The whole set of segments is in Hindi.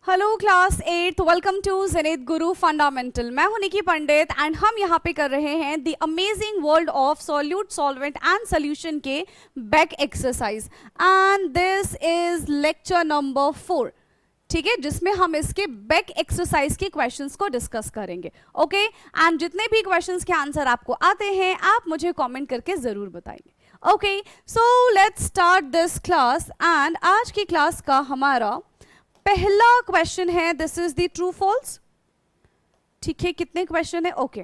Hello class 8, welcome to Zenith Guru Fundamental. मैं हूं निकी पंडित एंड हम यहाँ पे कर रहे हैं the amazing world of solute solvent and solution के back exercise and this is lecture number 4। ठीक है, जिसमें हम इसके बैक एक्सरसाइज के क्वेश्चंस को डिस्कस करेंगे। ओके एंड जितने भी क्वेश्चंस के आंसर आपको आते हैं आप मुझे कमेंट करके जरूर बताएंगे। Okay, so let's start this class and आज की क्लास का हमारा पहला क्वेश्चन है this is the true false. ठीक है, कितने क्वेश्चन है? Okay,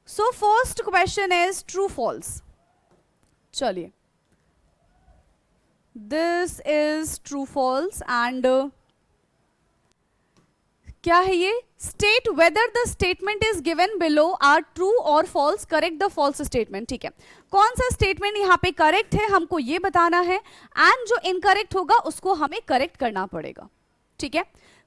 so first question is true false. चलिए, this is true false and क्या है ये? State whether the statement is given below are true और false, correct the false statement. ठीक है, कौन सा स्टेटमेंट यहाँ पे करेक्ट है हमको ये बताना है एंड जो इनकरेक्ट होगा उसको हमें करेक्ट करना पड़ेगा। ठीक है,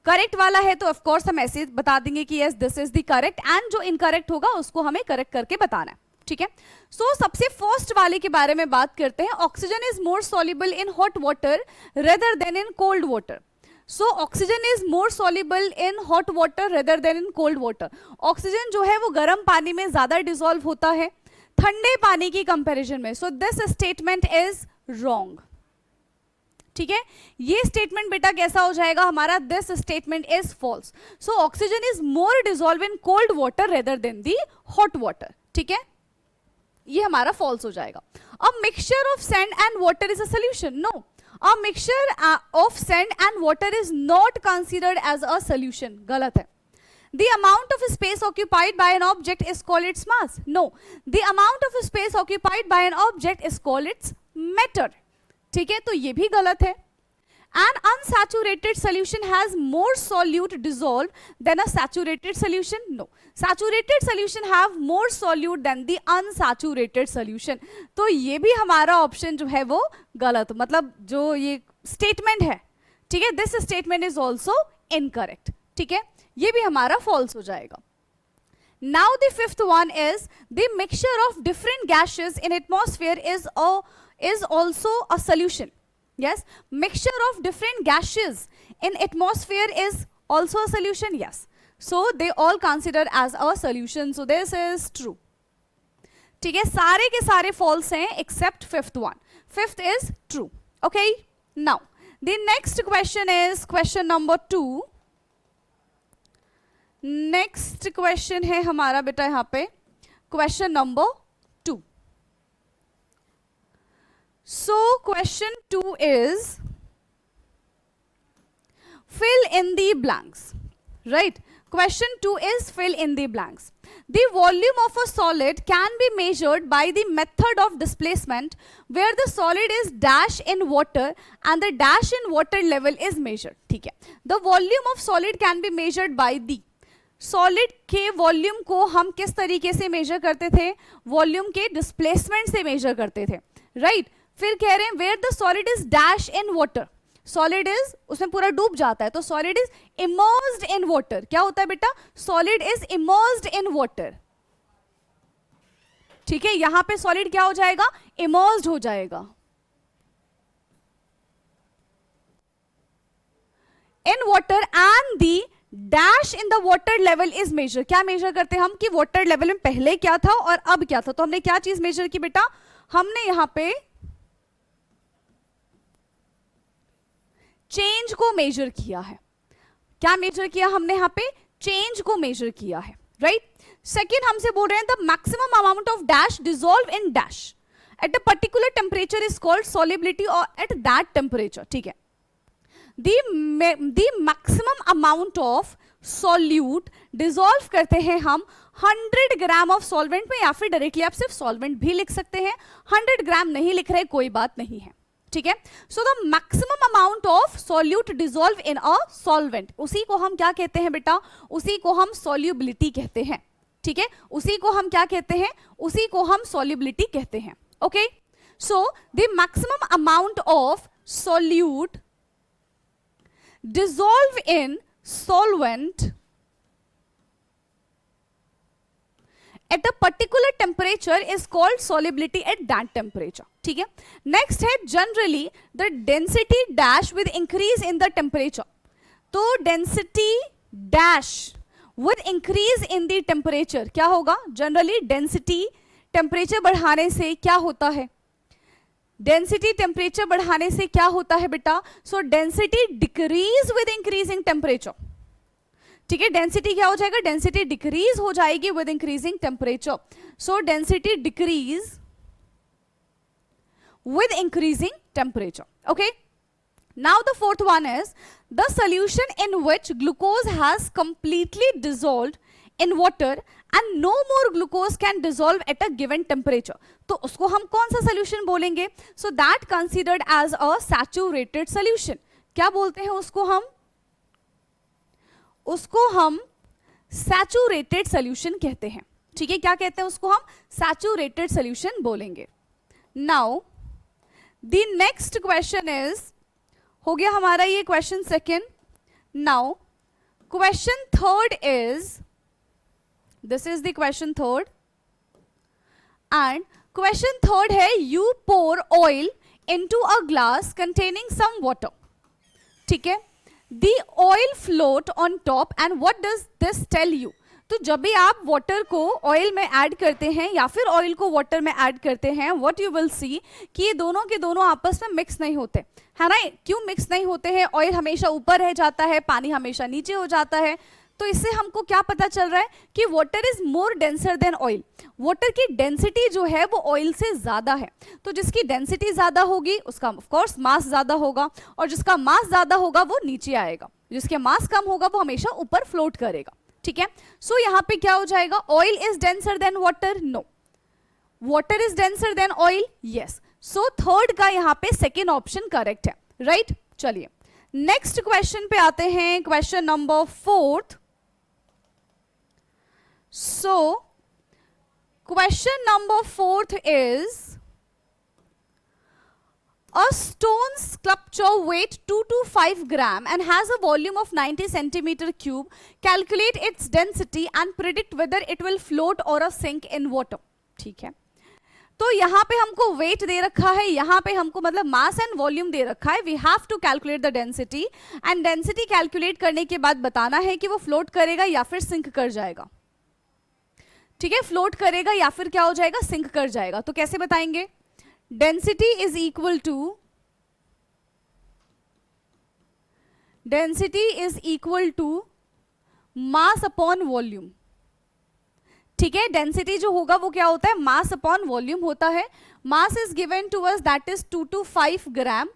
करेक्ट वाला है तो ऑफ कोर्स हम ऐसे बता देंगे कि yes this is the correct and जो इनकरेक्ट होगा उसको हमें करेक्ट करके बताना है। ठीक है, सो सबसे फर्स्ट वाले के बारे में बात करते हैं। Oxygen is more soluble in hot water rather then in cold water. So oxygen is more soluble in hot water rather then in cold water. Oxygen जो है वो गर्म पानी में ज्यादा डिसॉल्व होता है ठंडे पानी की कंपैरिजन में। So this statement is wrong. ठीक है, ये स्टेटमेंट बेटा कैसा हो जाएगा हमारा? This statement is false. So oxygen is more dissolve in cold water rather than the hot water. ठीक है, ये हमारा फॉल्स हो जाएगा। A mixture of sand and water is a solution. No, a mixture of sand and water is not considered as a solution. गलत है। The amount of space occupied by an object is called its mass. No, the amount of space occupied by an object is called its matter. ठीक है, तो ये भी गलत है। An unsaturated solution has more solute dissolved than a saturated solution. No, saturated solution have more solute than the unsaturated solution. तो ये भी हमारा ऑप्शन जो है वो गलत, मतलब जो ये स्टेटमेंट है, ठीक है, this statement is also incorrect. ठीक है, ये भी हमारा फॉल्स हो जाएगा। Now the fifth one is the mixture of different gases in atmosphere is also a solution. Yes, mixture of different gases in atmosphere is also a solution. Yes, so they all considered as a solution. So this is true. ठीक है, सारे के सारे false हैं except fifth one. Fifth is true. Okay, now the next question is question number 2. Next question है हमारा बेटा यहाँ पे question number 2। So question 2 is fill in the blanks. Right, question 2 is fill in the blanks. The volume of a solid can be measured by the method of displacement where the solid is dash in water and the dash in water level is measured. ठीक है, the volume of solid can be measured by the solid के वॉल्यूम को हम किस तरीके से मेजर करते थे? वॉल्यूम के डिस्प्लेसमेंट से मेजर करते थे। राइट, फिर कह रहे हैं where the solid is dash in water. Solid is उसमें पूरा डूब जाता है तो solid is immersed in water. क्या होता है बेटा? Solid is immersed in water. ठीक है, यहां पे सॉलिड क्या हो जाएगा? इमर्स्ड हो जाएगा in water and the dash in the water level is measure. क्या मेजर करते हैं हम कि वाटर लेवल में पहले क्या था और अब क्या था? तो हमने क्या चीज मेजर की बेटा? हमने यहां पे चेंज को मेजर किया है। क्या मेजर किया हमने यहां पे? चेंज को मेजर किया है। राइट, सेकेंड हमसे बोल रहे हैं the maximum amount of dash dissolve in dash at a particular temperature is called solubility और एट दैट टेम्परेचर। ठीक है, the maximum amount of solute dissolve करते हैं हम 100 ग्राम ऑफ सॉल्वेंट में, या फिर डायरेक्टली आप सिर्फ सॉल्वेंट भी लिख सकते हैं। 100 ग्राम नहीं लिख रहे, कोई बात नहीं है। ठीक है, so the maximum amount of solute dissolve in a solvent, उसी को हम क्या कहते हैं बेटा? उसी को हम सॉल्युबिलिटी कहते हैं। ठीक है, उसी को हम क्या कहते हैं? उसी को हम सॉल्युबिलिटी कहते हैं। Okay, so the maximum amount of solute dissolve in solvent at a particular temperature is called solubility at that temperature. ठीक है, नेक्स्ट है generally the density dash with increase in the temperature. तो density dash with increase in the temperature क्या होगा? जनरली डेंसिटी टेम्परेचर बढ़ाने से क्या होता है? डेंसिटी टेम्परेचर बढ़ाने से क्या होता है बेटा? सो density decrease with increasing temperature. ठीक है, डेंसिटी क्या हो जाएगा? डेंसिटी डिक्रीज हो जाएगी with increasing temperature. So density decrease with increasing temperature. Okay, now the fourth one is the solution in which glucose has completely dissolved in water and no more glucose can dissolve at a given temperature. तो उसको हम कौन सा solution बोलेंगे? So that considered as a saturated solution. क्या बोलते हैं उसको हम? उसको हम saturated solution कहते हैं। ठीक है, क्या कहते हैं उसको हम? Saturated solution बोलेंगे। Now the next question is, हो गया हमारा ये question second. Now question third is, this is the question third, and question third है you pour oil into a glass containing some water. ठीक है, the oil float on top and what does this tell you? तो जब भी आप वाटर को ऑयल में ऐड करते हैं या फिर ऑयल को वाटर में ऐड करते हैं, व्हाट यू विल सी कि ये दोनों के दोनों आपस में मिक्स नहीं होते, है ना? क्यों मिक्स नहीं होते हैं? ऑयल हमेशा ऊपर रह जाता है, पानी हमेशा नीचे हो जाता है। तो इससे हमको क्या पता चल रहा है कि water is more denser than oil. Water की डेंसिटी जो है वो ऑयल से ज्यादा है। तो जिसकी डेंसिटी ज्यादा होगी उसका ऑफ कोर्स मास ज्यादा होगा, और जिसका मास ज्यादा होगा वो नीचे आएगा, जिसके मास कम होगा वो हमेशा ऊपर फ्लोट करेगा। ठीक है, सो यहां पे क्या हो जाएगा? Oil is denser than water? No. Water is denser than oil? Yes. So third का यहां पे सेकेंड ऑप्शन करेक्ट है, राइट? चलिए नेक्स्ट क्वेश्चन पे आते हैं, question number fourth. So question number fourth is a stone sculpture weight 2 to 5 gram and has a volume of 90 centimeter cube. Calculate its density and predict whether it will float or sink in water. ठीक है, तो यहाँ पे हमको वेट दे रखा है, यहाँ पे हमको मतलब मास एंड वॉल्यूम दे रखा है। We have to calculate the density, and density calculate करने के बाद बताना है कि वो फ्लोट करेगा या फिर सिंक कर जाएगा। ठीक है, फ्लोट करेगा या फिर क्या हो जाएगा? सिंक कर जाएगा। तो कैसे बताएंगे? Density is equal to mass upon volume. ठीक है, डेंसिटी जो होगा वो क्या होता है? मास अपॉन वॉल्यूम होता है। Mass is given to us that is 2 to 5 gram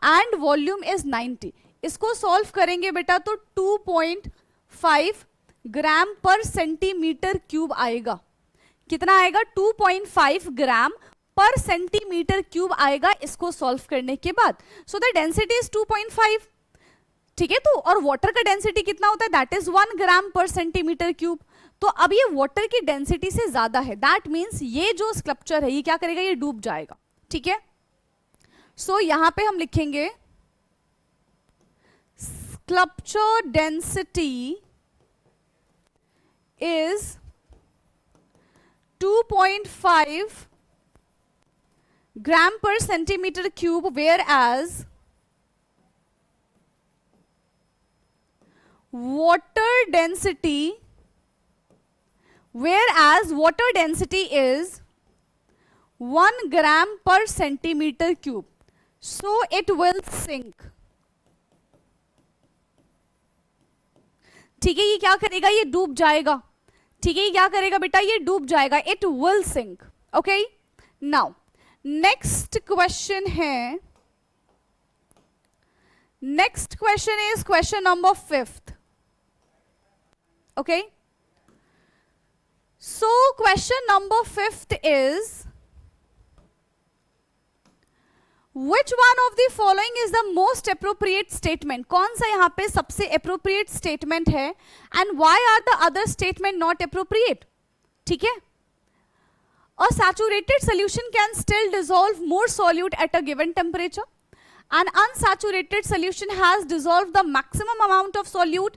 and volume is 90। इसको सॉल्व करेंगे बेटा तो 2.5 ग्राम पर सेंटीमीटर क्यूब आएगा। कितना आएगा? 2.5 ग्राम पर सेंटीमीटर क्यूब आएगा इसको सॉल्व करने के बाद। So the density is 2.5। ठीक है, तो और वाटर का डेंसिटी कितना होता है? दैट इज 1 ग्राम पर सेंटीमीटर क्यूब। तो अब ये वाटर की डेंसिटी से ज्यादा है, दैट मीन्स ये जो स्कल्पचर है ये क्या करेगा? ये डूब जाएगा। ठीक है, सो यहां पे हम लिखेंगे sculpture density is 2.5 gram per centimeter cube, whereas water density is 1 gram per centimeter cube, so it will sink. ठीक है, ये क्या करेगा? ये डूब जाएगा। ठीक है, ये क्या करेगा बेटा? ये डूब जाएगा। It will sink. Okay, now next question है, next question is question number 5th। Okay, so question number 5th इज Which one of the following is the most appropriate statement? कौन सा यहाँ पे सबसे appropriate statement है? And why are the other statement not appropriate? ठीक है, a saturated solution can still dissolve more solute at a given temperature. An unsaturated solution has dissolved the maximum amount of solute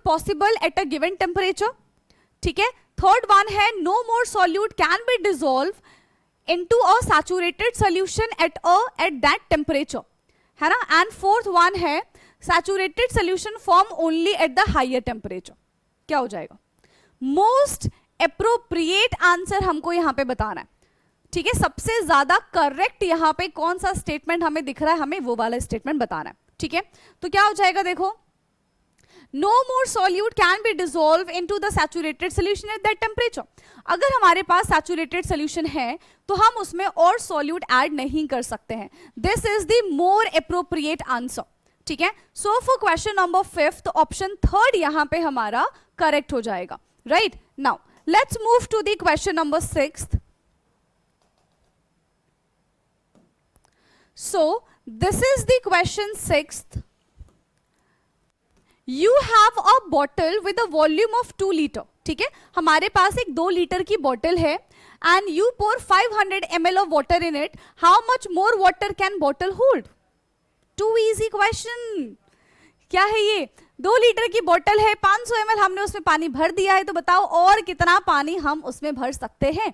possible at a given temperature. ठीक है, third one है no more solute can be dissolved into a saturated solution at that temperature, है ना? And fourth one है saturated solution form only at the higher temperature. क्या हो जाएगा? मोस्ट एप्रोप्रिएट आंसर हमको यहां पे बताना है, ठीक है। सबसे ज्यादा करेक्ट यहां पे कौन सा स्टेटमेंट हमें दिख रहा है, हमें वो वाला स्टेटमेंट बताना है, ठीक है। तो क्या हो जाएगा, देखो, no more solute can be dissolve into the saturated solution at that temperature. अगर हमारे पास सैचुरेटेड सोल्यूशन है तो हम उसमें और सॉल्यूट ऐड नहीं कर सकते हैं। This is the more appropriate answer, ठीक है। So for question number 5 option 3 यहां पे हमारा करेक्ट हो जाएगा, right. Now let's move to the question number 6। So this is the question 6th. You have a bottle with a volume of 2 liter, ठीक है। हमारे पास एक 2 लीटर की बॉटल है and you pour 500 ml of water in it. How much more water can bottle hold? Too easy question. क्या है ये? 2 लीटर की बॉटल है, 500 ml हमने उसमें पानी भर दिया है, तो बताओ और कितना पानी हम उसमें भर सकते हैं,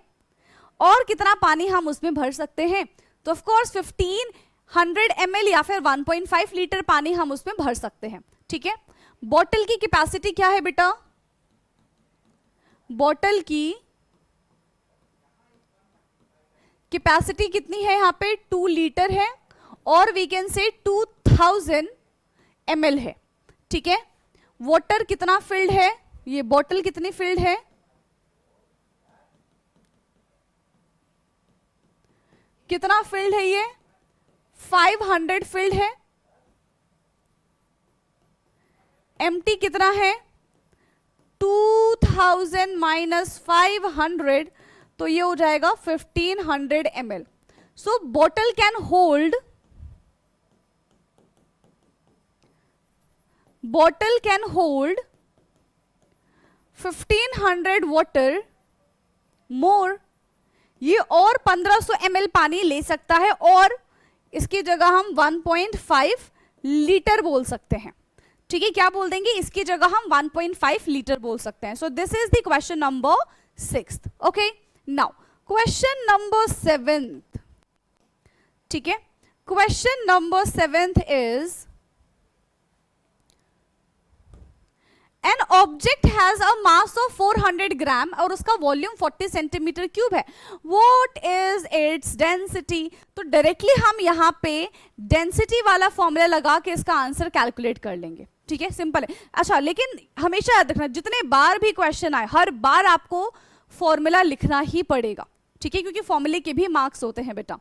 और कितना पानी हम उसमें भर सकते हैं। तो ऑफ कोर्स 1500 ml या फिर 1.5 लीटर पानी हम उसमें भर सकते हैं, ठीक है। बॉटल की कैपेसिटी क्या है बेटा? बॉटल की कैपेसिटी कितनी है यहां पे? 2 लीटर है, और वी कैन से 2000 ml है, ठीक है। वाटर कितना फिल्ड है? ये बॉटल कितनी फिल्ड है? कितना फिल्ड है ये? 500 फिल्ड है। एम्प्टी कितना है? 2000 माइनस 500, तो ये हो जाएगा 1500 ml। So bottle can hold 1500 water more. ये और 1500 ml पानी ले सकता है, और इसकी जगह हम 1.5 लीटर बोल सकते हैं, ठीक है। क्या बोल देंगे? इसकी जगह हम 1.5 लीटर बोल सकते हैं। सो this is the question number 6, okay. Now question number 7, ठीक है। Question number 7 is an object has a mass of 400 ग्राम और उसका वॉल्यूम 40 सेंटीमीटर क्यूब है। What is its density? तो डायरेक्टली हम यहाँ पे डेंसिटी वाला फॉर्मूला लगा के इसका आंसर कैलकुलेट कर लेंगे, ठीक है। सिंपल है। अच्छा, लेकिन हमेशा याद रखना, जितने बार भी क्वेश्चन आए हर बार आपको फॉर्मूला लिखना ही पड़ेगा, ठीक है, क्योंकि फॉर्मूले के भी मार्क्स होते हैं बेटा,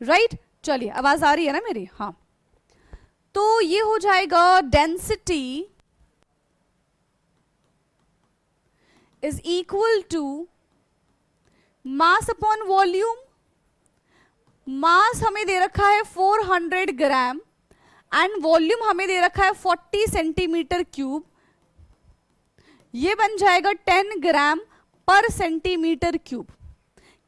राइट। चलिए, आवाज आ रही है ना मेरी? हाँ, तो ये हो जाएगा density is equal to mass upon volume। मास हमें दे रखा है 400 ग्राम एंड वॉल्यूम हमें दे रखा है 40 सेंटीमीटर क्यूब। ये बन जाएगा 10 ग्राम पर सेंटीमीटर क्यूब।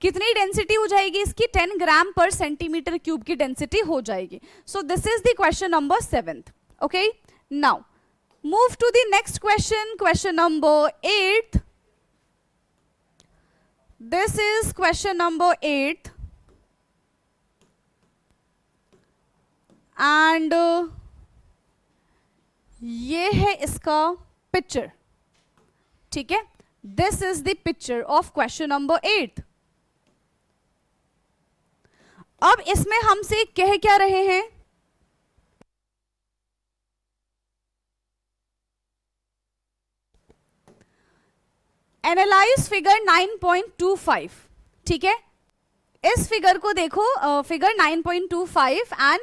कितनी डेंसिटी हो जाएगी इसकी? 10 ग्राम पर सेंटीमीटर क्यूब की डेंसिटी हो जाएगी। So this is the question number 7, okay. Now move to the next question, question number 8। This is question number 8 and ये है इसका पिक्चर, ठीक है। This is the picture of question number 8। अब इसमें हमसे कह क्या रहे हैं? एनालाइज फिगर 9.25, ठीक है। इस फिगर को देखो, figure 9.25 and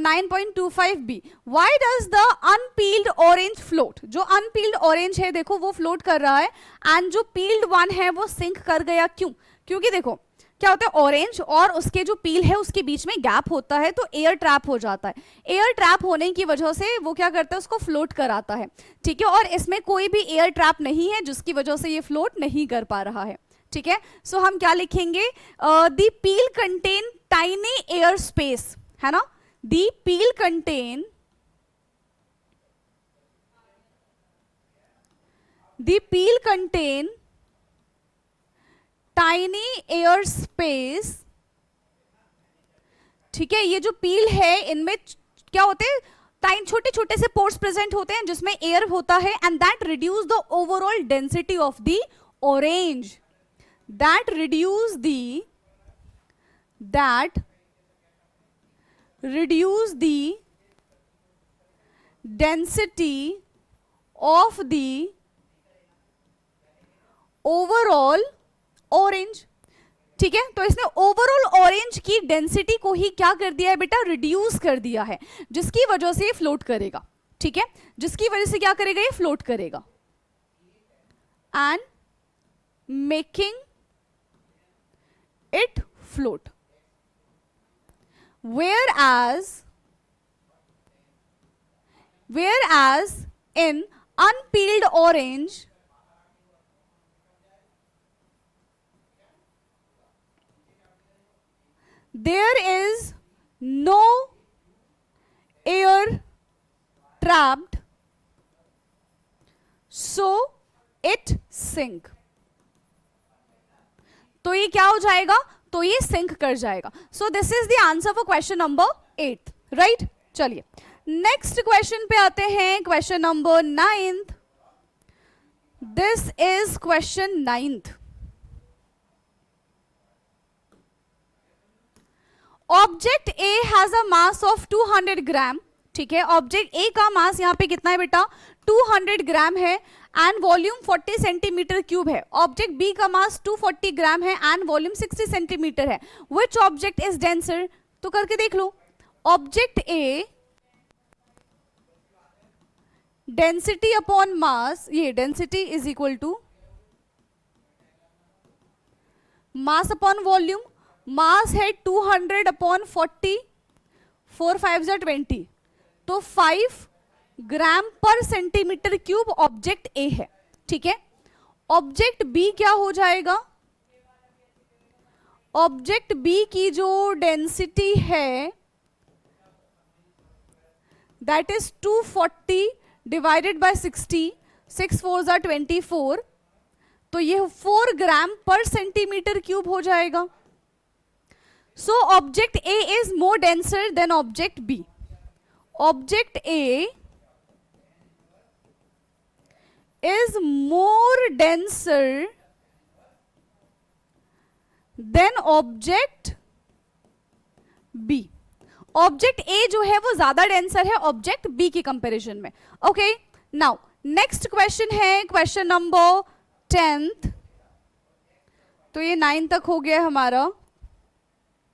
9.25b। Why does the unpeeled orange float? जो अनपील्ड ऑरेंज है देखो वो फ्लोट कर रहा है, एंड जो पील्ड वन है वो सिंक कर गया। क्यों? क्योंकि देखो क्या होता है, ऑरेंज और उसके जो पील है उसके बीच में गैप होता है, तो एयर ट्रैप हो जाता है। एयर ट्रैप होने की वजह से वो क्या करता है, उसको फ्लोट कराता है, ठीक है। और इसमें कोई भी एयर ट्रैप नहीं है जिसकी वजह से ये फ्लोट नहीं कर पा रहा है, ठीक है। सो हम क्या लिखेंगे? The peel contain tiny air space, है ना। The peel contain tiny air space, ठीक है। ये जो पील है इनमें क्या होते हैं? छोटे छोटे से पोर्स प्रेजेंट होते हैं जिसमें एयर होता है, and that reduce the overall density of the orange, that reduce the density of the overall orange. ठीक है, तो इसने ओवरऑल ऑरेंज की डेंसिटी को ही क्या कर दिया है बेटा, रिड्यूस कर दिया है, जिसकी वजह से ये फ्लोट करेगा. ठीक है, जिसकी वजह से क्या करेगा, ये फ्लोट करेगा, and making it float. Whereas in unpeeled orange, there is no air trapped, so it sink. तो ये क्या हो जाएगा, तो ये सिंक कर जाएगा. सो this is the answer for question number 8, right. चलिए नेक्स्ट क्वेश्चन पे आते हैं, question number 9th. This is question 9th. Object A has a mass of 200 ग्राम. ठीक है, ऑब्जेक्ट ए का मास यहाँ पे कितना है बेटा, 200 ग्राम है, एंड वॉल्यूम 40 सेंटीमीटर क्यूब है. ऑब्जेक्ट बी का मास 240 ग्राम है एंड वॉल्यूम 60 सेंटीमीटर है. विच ऑब्जेक्ट इज डेंसर, तो करके देख लो. Object A density upon mass, ये density is equal to mass upon volume. Mass है 200 अपॉन 40, 4 5 20, तो 5 ग्राम पर सेंटीमीटर क्यूब ऑब्जेक्ट ए है. ठीक है, ऑब्जेक्ट बी क्या हो जाएगा, ऑब्जेक्ट बी की जो डेंसिटी है दैट इज 240 डिवाइडेड बाय 60, 6 4 24, तो ये 4 ग्राम पर सेंटीमीटर क्यूब हो जाएगा. So object A is more denser than object B. ऑब्जेक्ट ए is more denser than object B. Object A जो है वो ज्यादा डेंसर है ऑब्जेक्ट बी की कंपैरिजन में. ओके, नाउ नेक्स्ट क्वेश्चन है क्वेश्चन नंबर 10th. तो ये 9 तक हो गया हमारा,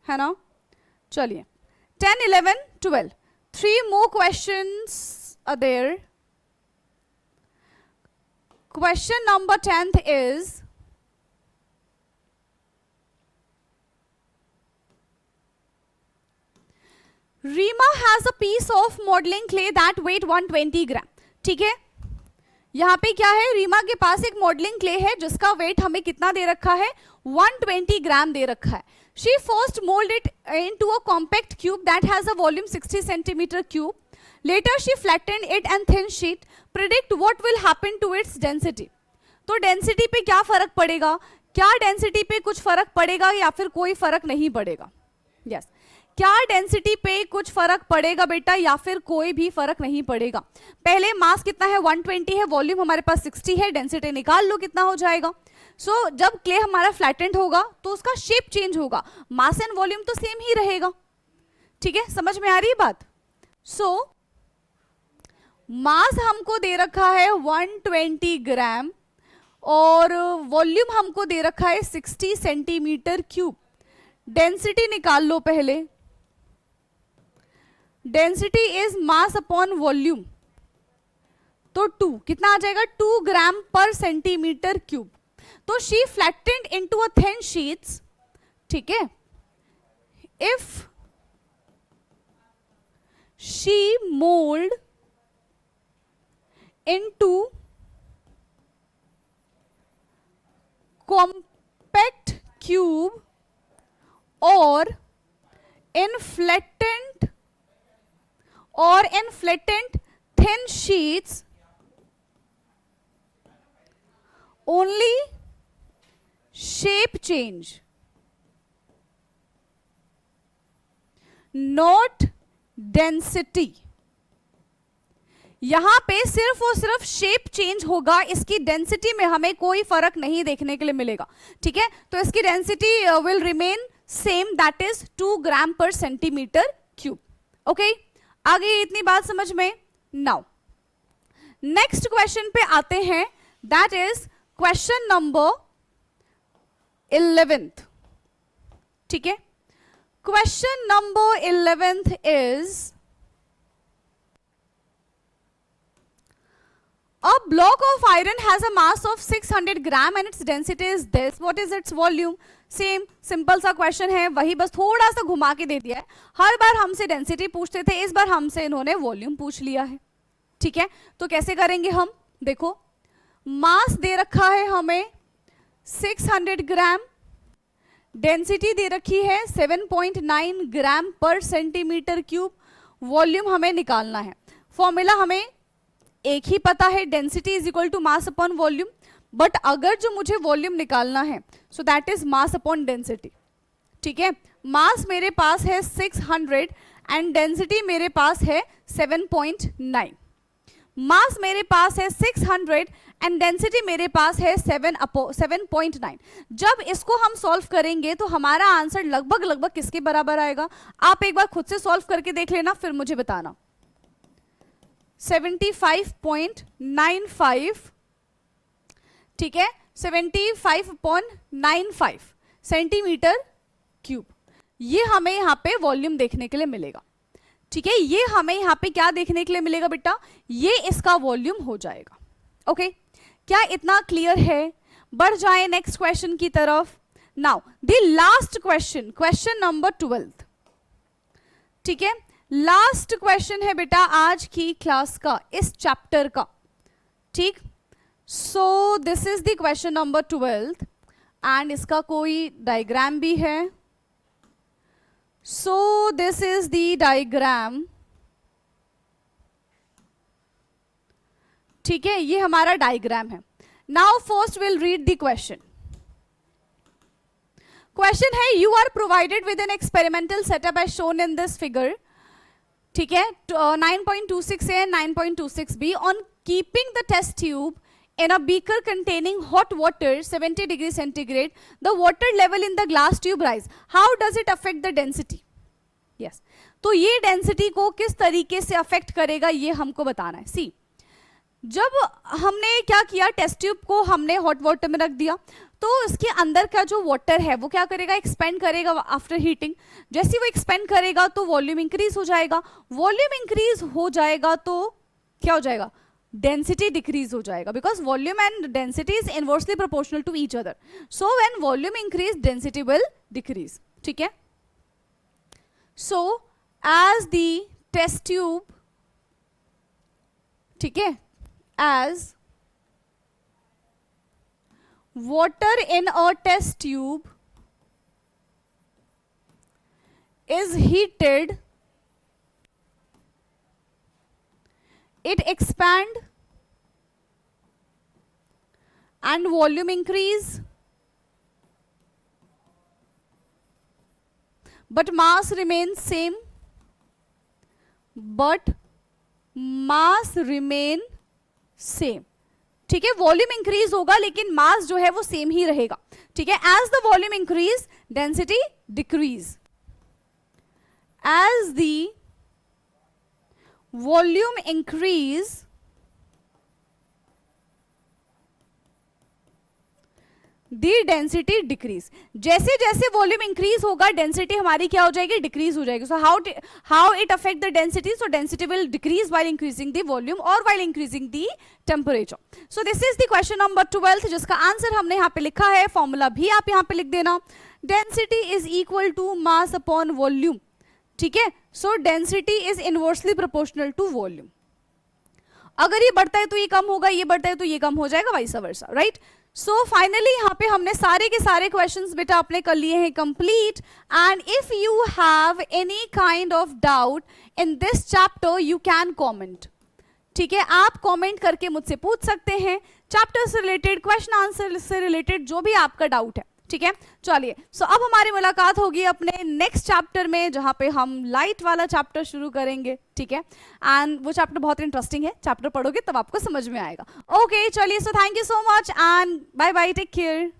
है ना. चलिए 10, 11, 12, 3 more questions are there. Question number 10th is, Rima has a piece of modeling clay that weight 120 gram. ठीक है, यहां पे क्या है, रीमा के पास एक मॉडलिंग क्ले है जिसका वेट हमें कितना दे रखा है, 120 ग्राम दे रखा है. She first molded it into a compact cube that has a volume 60 centimeter cube. Later she flattened it and thin sheet. Predict what will happen to its density. तो डेंसिटी पे क्या फर्क पड़ेगा, क्या डेंसिटी पे कुछ फर्क पड़ेगा या फिर कोई फर्क नहीं पड़ेगा. यस, क्या डेंसिटी पे कुछ फर्क पड़ेगा बेटा या फिर कोई भी फर्क नहीं पड़ेगा. पहले मास कितना है, 120 है, वॉल्यूम हमारे पास 60 है, डेंसिटी निकाल लो कितना हो जाएगा. सो जब क्ले हमारा फ्लैटेंड होगा तो उसका शेप चेंज होगा, मास एंड वॉल्यूम तो सेम ही रहेगा. ठीक है, समझ में आ रही है बात. सो मास हमको दे रखा है 120 ग्राम और वॉल्यूम हमको दे रखा है 60 सेंटीमीटर क्यूब. डेंसिटी निकाल लो पहले. Density is mass upon volume, तो 2 कितना आ जाएगा, 2 ग्राम पर सेंटीमीटर क्यूब. तो she flattened into a thin sheets. ठीक है, if she mould into compact cube or in flattened thin sheets, only shape change, not density. यहां पे सिर्फ और सिर्फ शेप चेंज होगा, इसकी डेंसिटी में हमें कोई फर्क नहीं देखने के लिए मिलेगा, ठीक है। तो इसकी density will remain same, that is 2 ग्राम पर सेंटीमीटर क्यूब। ओके, आगे इतनी बात समझ में। नाउ नेक्स्ट क्वेश्चन पे आते हैं, that is question number 11th, ठीक है। Question number 11th is a block of iron has a mass of 600 gram and its density is this, what is its volume? Same simple सा क्वेश्चन है, वही बस थोड़ा सा घुमा के दे दिया है। हर बार हमसे डेंसिटी पूछते थे, इस बार हमसे इन्होंने वॉल्यूम पूछ लिया है, ठीक है। तो कैसे करेंगे हम, देखो मास दे रखा है हमें 600 ग्राम, डेंसिटी दे रखी है 7.9 ग्राम पर सेंटीमीटर क्यूब, वॉल्यूम हमें निकालना है। फॉर्मूला हमें एक ही पता है, density is equal to mass upon volume, but अगर जो मुझे वॉल्यूम निकालना है so that is mass upon density, ठीक है। मास मेरे पास है 600 एंड डेंसिटी मेरे पास है 7.9। मास मेरे पास है 600 एंड डेंसिटी मेरे पास है 7.9। जब इसको हम सॉल्व करेंगे तो हमारा आंसर लगभग किसके बराबर आएगा, आप एक बार खुद से सॉल्व करके देख लेना, फिर मुझे बताना। 75.95, ठीक है, 75.95 सेंटीमीटर क्यूब, ये हमें यहाँ पे वॉल्यूम देखने के लिए मिलेगा, ठीक है। ये हमें यहाँ पे क्या देखने के लिए मिलेगा बेटा, ये इसका वॉल्यूम हो जाएगा। ओके, क्या इतना क्लियर है? बढ़ जाए नेक्स्ट क्वेश्चन की तरफ। Now the last question, question number 12, ठीक है। लास्ट क्वेश्चन है बेटा आज की क्लास का, इस चैप्टर का, ठीक। So this is the question number 12 and इसका कोई डायग्राम भी है। So this is the diagram, ठीक है, ये हमारा डायग्राम है। Now first will read the question. Question है, you are provided with an experimental setup as shown in this figure, ठीक है, 9.26a and 9.26b, on keeping the test tube in a beaker containing hot water 70 degrees centigrade, the water level in the glass tube rise. How does it affect the density? Yes, तो ये डेंसिटी को किस तरीके से अफेक्ट करेगा ये हमको बताना है। सी, जब हमने क्या किया, टेस्ट ट्यूब को हमने हॉट वाटर में रख दिया, तो इसके अंदर का जो वाटर है वो क्या करेगा, एक्सपेंड करेगा आफ्टर हीटिंग। जैसे वो एक्सपेंड करेगा तो वॉल्यूम इंक्रीज हो जाएगा, वॉल्यूम इंक्रीज हो जाएगा तो क्या हो जाएगा, डेंसिटी डिक्रीज हो जाएगा, because volume and density is inversely proportional to each other. So when volume increase density will decrease, ठीक है। So as the test tube, ठीक है, as water in a test tube is heated, it expand and volume increase, but mass remains same, but mass remain same, ठीक है। वॉल्यूम इंक्रीज होगा लेकिन मास जो है वो सेम ही रहेगा, ठीक है। As the volume increase density decrease, as the volume increase the density decrease. जैसे जैसे वॉल्यूम इंक्रीज होगा डेंसिटी हमारी क्या हो जाएगी, डिक्रीज हो जाएगी। So how it affect the density, so density will decrease while increasing the volume और while increasing the temperature. So this is the question number 12 जिसका आंसर हमने यहाँ पे लिखा है, फॉर्मूला भी आप यहाँ पे लिख देना, density is equal to mass upon volume, ठीक है। So density is inversely proportional to volume. अगर ये बढ़ता है तो ये कम होगा, ये बढ़ता है तो ये कम हो जाएगा, vice versa, right. So finally यहाँ पे हमने सारे के सारे क्वेश्चंस बेटा अपने कर लिए हैं complete. And if you have any kind of doubt in this chapter you can comment, ठीक है। आप कमेंट करके मुझसे पूछ सकते हैं चैप्टर से रिलेटेड, क्वेश्चन आंसर से रिलेटेड जो भी आपका डाउट है, ठीक है, चलिए सो अब हमारी मुलाकात होगी अपने नेक्स्ट चैप्टर में, जहाँ पे हम लाइट वाला चैप्टर शुरू करेंगे, ठीक है। एंड वो चैप्टर बहुत इंटरेस्टिंग है, चैप्टर पढ़ोगे तब आपको समझ में आएगा। ओके चलिए, so thank you so much and bye bye, take care.